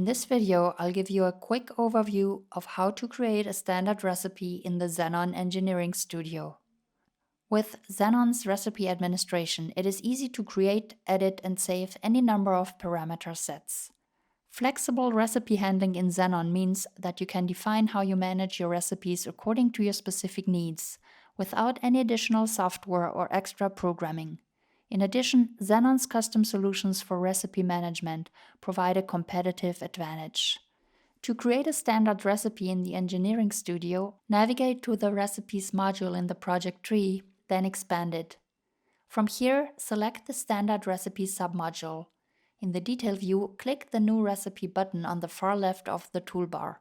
In this video, I'll give you a quick overview of how to create a standard recipe in the Xenon Engineering Studio. With Xenon's recipe administration, it is easy to create, edit, and save any number of parameter sets. Flexible recipe handling in Xenon means that you can define how you manage your recipes according to your specific needs, without any additional software or extra programming. In addition, Xenon's custom solutions for recipe management provide a competitive advantage. To create a standard recipe in the Engineering Studio, navigate to the Recipes module in the project tree, then expand it. From here, select the Standard Recipe submodule. In the Detail view, click the New Recipe button on the far left of the toolbar.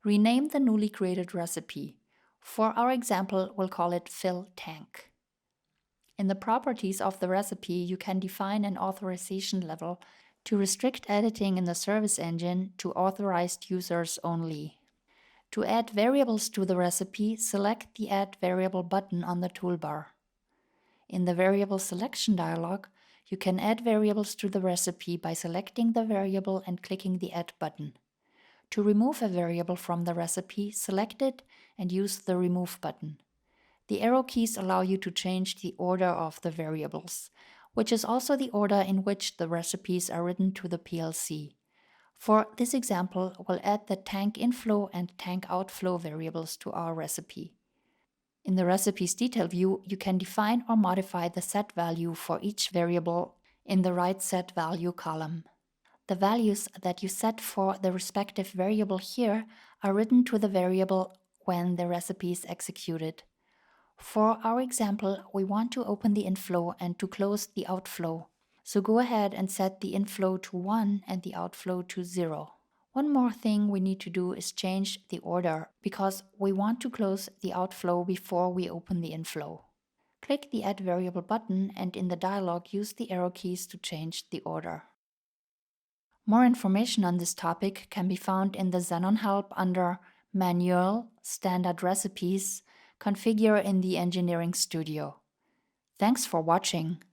Rename the newly created recipe. For our example, we'll call it Fill Tank. In the properties of the recipe, you can define an authorization level to restrict editing in the service engine to authorized users only. To add variables to the recipe, select the Add Variable button on the toolbar. In the Variable Selection dialog, you can add variables to the recipe by selecting the variable and clicking the Add button. To remove a variable from the recipe, select it and use the Remove button. The arrow keys allow you to change the order of the variables, which is also the order in which the recipes are written to the PLC. For this example, we'll add the tank inflow and tank outflow variables to our recipe. In the Recipes Detail view, you can define or modify the set value for each variable in the Write Set Value column. The values that you set for the respective variable here are written to the variable when the recipe is executed. For our example, we want to open the inflow and to close the outflow. So go ahead and set the inflow to 1 and the outflow to 0. One more thing we need to do is change the order because we want to close the outflow before we open the inflow. Click the Add Variable button and in the dialog use the arrow keys to change the order. More information on this topic can be found in the Xenon help under Manual, Standard Recipes, Configure in the Engineering Studio. Thanks for watching.